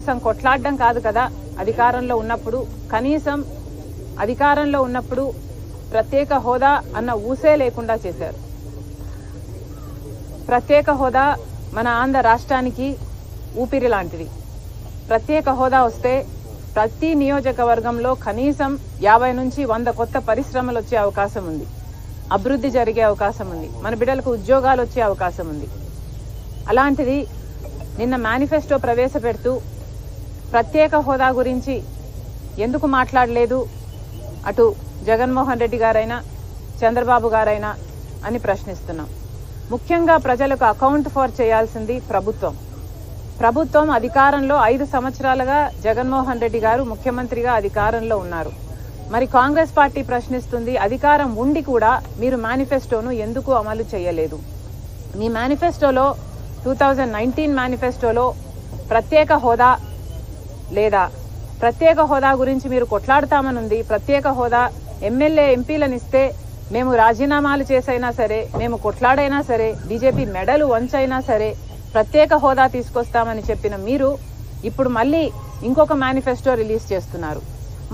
కోసం కొట్లాడడం కాదు కదా అధికారంలో ఉన్నప్పుడు. కనీసం అధికారంలో ఉన్నప్పుడు ప్రత్యేక హోదా అన్న ఊసే లేకుండా చేశారు. ప్రత్యేక హోదా మన ఆంధ్ర రాష్ట్రానికి ఊపిరి లాంటిది. ప్రత్యేక హోదా వస్తే ప్రతి నియోజకవర్గంలో కనీసం 50 నుంచి 100 కొత్త పరిశ్రమలు వచ్చే అవకాశం ఉంది, అభివృద్ధి జరిగే అవకాశం ఉంది, మన బిడ్డలకు ఉద్యోగాలు వచ్చే అవకాశం ఉంది. అలాంటిది నిన్న మేనిఫెస్టో ప్రవేశపెడుతూ ప్రత్యేక హోదా గురించి ఎందుకు మాట్లాడలేదు అటు జగన్మోహన్ రెడ్డి గారైనా చంద్రబాబు గారైనా అని ప్రశ్నిస్తున్నాం. ముఖ్యంగా ప్రజలకు అకౌంట్ ఫర్ చేయాల్సింది ప్రభుత్వం. ప్రభుత్వం అధికారంలో 5 సంవత్సరాలుగా జగన్మోహన్ రెడ్డి గారు ముఖ్యమంత్రిగా అధికారంలో ఉన్నారు. మరి కాంగ్రెస్ పార్టీ ప్రశ్నిస్తుంది, అధికారం ఉండి కూడా మీరు మేనిఫెస్టోను ఎందుకు అమలు చేయలేదు? మీ మేనిఫెస్టోలో 2019 మేనిఫెస్టోలో ప్రత్యేక హోదా లేదా ప్రత్యేక హోదా గురించి మీరు కొట్లాడతామనుంది. ప్రత్యేక హోదా ఎమ్మెల్యే ఎంపీలను ఇస్తే మేము రాజీనామాలు చేసైనా సరే, మేము కొట్లాడైనా సరే, బీజేపీ మెడలు వంచైనా సరే ప్రత్యేక హోదా తీసుకొస్తామని చెప్పిన మీరు ఇప్పుడు మళ్ళీ ఇంకొక మేనిఫెస్టో రిలీజ్ చేస్తున్నారు.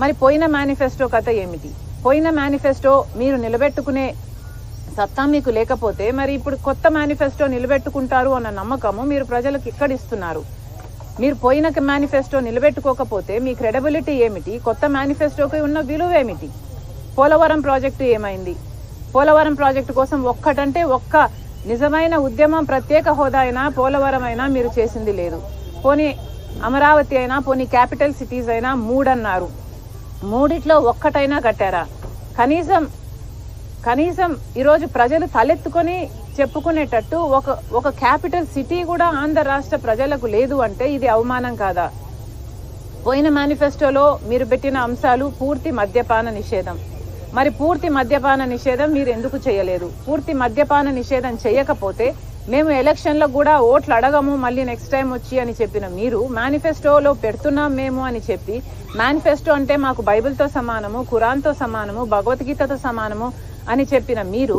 మరి పోయిన మేనిఫెస్టో కథ ఏమిటి? పోయిన మేనిఫెస్టో మీరు నిలబెట్టుకునే సత్తా మీకు లేకపోతే మరి ఇప్పుడు కొత్త మేనిఫెస్టో నిలబెట్టుకుంటారు అన్న నమ్మకము మీరు ప్రజలకు ఎక్కడిస్తున్నారు? మీరు పోయిన మేనిఫెస్టో నిలబెట్టుకోకపోతే మీ క్రెడిబిలిటీ ఏమిటి? కొత్త మేనిఫెస్టోకి ఉన్న విలువ ఏమిటి? పోలవరం ప్రాజెక్టు ఏమైంది? పోలవరం ప్రాజెక్టు కోసం ఒక్కటంటే ఒక్క నిజమైన ఉద్యమం ప్రత్యేక హోదా అయినా పోలవరం అయినా మీరు చేసింది లేదు. పోనీ అమరావతి అయినా, పోనీ క్యాపిటల్ సిటీస్ అయినా 3 అన్నారు. 3 ఒక్కటైనా కట్టారా? కనీసం ఈరోజు ప్రజలు తలెత్తుకొని చెప్పుకునేటట్టు ఒక క్యాపిటల్ సిటీ కూడా ఆంధ్ర రాష్ట్ర ప్రజలకు లేదు అంటే ఇది అవమానం కాదా? పోయిన మేనిఫెస్టోలో మీరు పెట్టిన అంశాలు పూర్తి మద్యపాన నిషేధం. మరి పూర్తి మద్యపాన నిషేధం మీరు ఎందుకు చేయలేదు? పూర్తి మద్యపాన నిషేధం చేయకపోతే మేము ఎలక్షన్లో కూడా ఓట్లు అడగము మళ్ళీ నెక్స్ట్ టైం వచ్చి అని చెప్పిన మీరు మేనిఫెస్టోలో పెడుతున్నాం మేము అని చెప్పి, మేనిఫెస్టో అంటే మాకు బైబిల్తో సమానము, ఖురాన్తో సమానము, భగవద్గీతతో సమానము అని చెప్పిన మీరు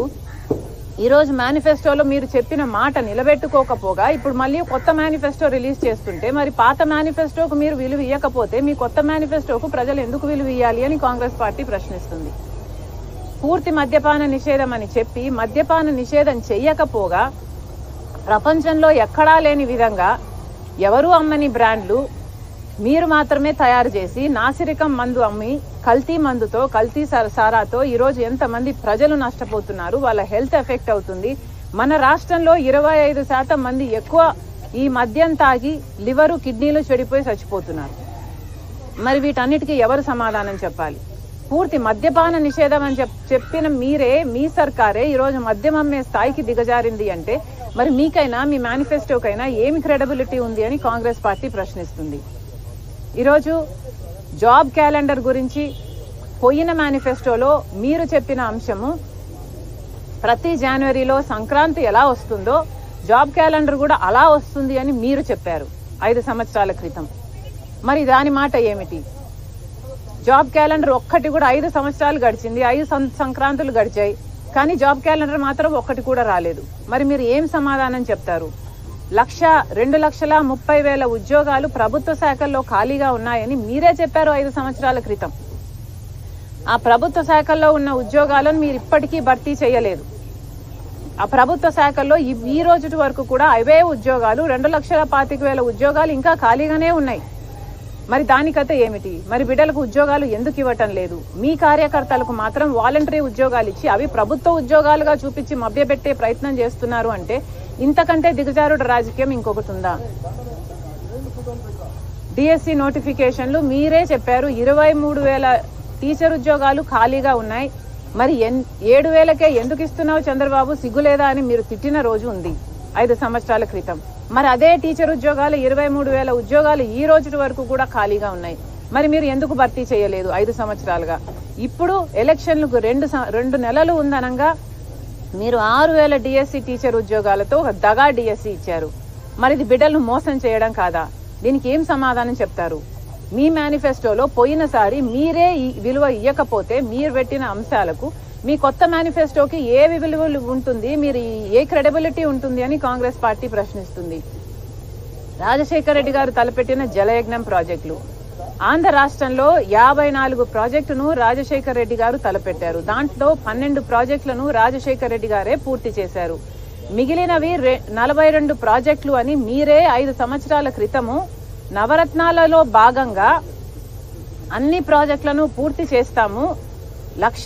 ఈరోజు మేనిఫెస్టోలో మీరు చెప్పిన మాట నిలబెట్టుకోకపోగా ఇప్పుడు మళ్ళీ కొత్త మేనిఫెస్టో రిలీజ్ చేస్తుంటే మరి పాత మేనిఫెస్టోకు మీరు విలువ ఇవ్వకపోతే మీ కొత్త మేనిఫెస్టోకు ప్రజలు ఎందుకు విలువ ఇవ్వాలి అని కాంగ్రెస్ పార్టీ ప్రశ్నిస్తుంది. పూర్తి మద్యపాన నిషేధం అని చెప్పి మద్యపాన నిషేధం చెయ్యకపోగా ప్రపంచంలో ఎక్కడా లేని విధంగా ఎవరు అమ్మని బ్రాండ్లు మీరు మాత్రమే తయారు చేసి నాసిరకం మందు అమ్మి కల్తీ మందుతో, కల్తీ సారాతో ఈరోజు ఎంతమంది ప్రజలు నష్టపోతున్నారు, వాళ్ళ హెల్త్ ఎఫెక్ట్ అవుతుంది. మన రాష్ట్రంలో 25% మంది ఎక్కువ ఈ మద్యం తాగి లివరు, కిడ్నీలు చెడిపోయి చచ్చిపోతున్నారు. మరి వీటన్నిటికీ ఎవరు సమాధానం చెప్పాలి? పూర్తి మద్యపాన నిషేధం అని చెప్పిన మీరే, మీ సర్కారే ఈరోజు మద్యం అమ్మే స్థాయికి దిగజారింది అంటే మరి మీకైనా మీ మేనిఫెస్టోకైనా ఏమి క్రెడిబిలిటీ ఉంది అని కాంగ్రెస్ పార్టీ ప్రశ్నిస్తుంది. ఈరోజు జాబ్ క్యాలెండర్ గురించి పోయిన మేనిఫెస్టోలో మీరు చెప్పిన అంశము ప్రతి జనవరిలో సంక్రాంతి ఎలా వస్తుందో జాబ్ క్యాలెండర్ కూడా అలా వస్తుంది అని మీరు చెప్పారు 5 సంవత్సరాల క్రితం. మరి దాని మాట ఏమిటి? జాబ్ క్యాలెండర్ ఒక్కటి కూడా 5 సంవత్సరాలు గడిచింది, 5 సంక్రాంతులు గడిచాయి, కానీ జాబ్ క్యాలెండర్ మాత్రం ఒక్కటి కూడా రాలేదు. మరి మీరు ఏం సమాధానం చెప్తారు? 2,30,000 ఉద్యోగాలు ప్రభుత్వ శాఖల్లో ఖాళీగా ఉన్నాయని మీరే చెప్పారు 5 సంవత్సరాల క్రితం. ఆ ప్రభుత్వ శాఖల్లో ఉన్న ఉద్యోగాలను మీరు ఇప్పటికీ భర్తీ చేయలేదు. ఆ ప్రభుత్వ శాఖల్లో ఈ రోజు వరకు కూడా అవే ఉద్యోగాలు 2,25,000 ఉద్యోగాలు ఇంకా ఖాళీగానే ఉన్నాయి. మరి దానికైతే ఏమిటి? మరి బిడ్డలకు ఉద్యోగాలు ఎందుకు ఇవ్వటం లేదు? మీ కార్యకర్తలకు మాత్రం వాలంటరీ ఉద్యోగాలు ఇచ్చి అవి ప్రభుత్వ ఉద్యోగాలుగా చూపించి మభ్యపెట్టే ప్రయత్నం చేస్తున్నారు అంటే ఇంతకంటే దిగజారుడు రాజకీయం ఇంకొకటి ఉందా? డిఎస్సి నోటిఫికేషన్లు మీరే చెప్పారు 23,000 టీచర్ ఉద్యోగాలు ఖాళీగా ఉన్నాయి. మరి 7,000కే ఎందుకు ఇస్తున్నావు చంద్రబాబు, సిగ్గులేదా అని మీరు తిట్టిన రోజు ఉంది 5 సంవత్సరాల క్రితం. మరి అదే టీచర్ ఉద్యోగాలు 23,000 ఉద్యోగాలు ఈ రోజు వరకు కూడా ఖాళీగా ఉన్నాయి. మరి మీరు ఎందుకు భర్తీ చేయలేదు 5 సంవత్సరాలుగా? ఇప్పుడు ఎలక్షన్లకు 2 నెలలు ఉందనంగా మీరు 6,000 డిఎస్సి టీచర్ ఉద్యోగాలతో ఒక దగా డిఎస్సి ఇచ్చారు. మరి ఇది బిడ్డలను మోసం చేయడం కాదా? దీనికి ఏం సమాధానం చెప్తారు? మీ మేనిఫెస్టోలో పోయినసారి మీరే ఈ విలువ ఇవ్వకపోతే మీరు పెట్టిన అంశాలకు మీ కొత్త మేనిఫెస్టోకి ఏ విలువ ఉంటుంది, మీరు ఏ క్రెడిబిలిటీ ఉంటుంది అని కాంగ్రెస్ పార్టీ ప్రశ్నిస్తుంది. రాజశేఖర రెడ్డి గారు తలపెట్టిన జలయజ్ఞం ప్రాజెక్టులు. ఆంధ్ర రాష్ట్రంలో 54 ప్రాజెక్టును రాజశేఖర రెడ్డి గారు తలపెట్టారు. దాంట్లో 12 ప్రాజెక్టులను రాజశేఖర రెడ్డి గారే పూర్తి చేశారు. మిగిలినవి 42 ప్రాజెక్టులు అని మీరే 5 సంవత్సరాల క్రితము నవరత్నాలలో భాగంగా అన్ని ప్రాజెక్టులను పూర్తి చేస్తాము, 1,00,000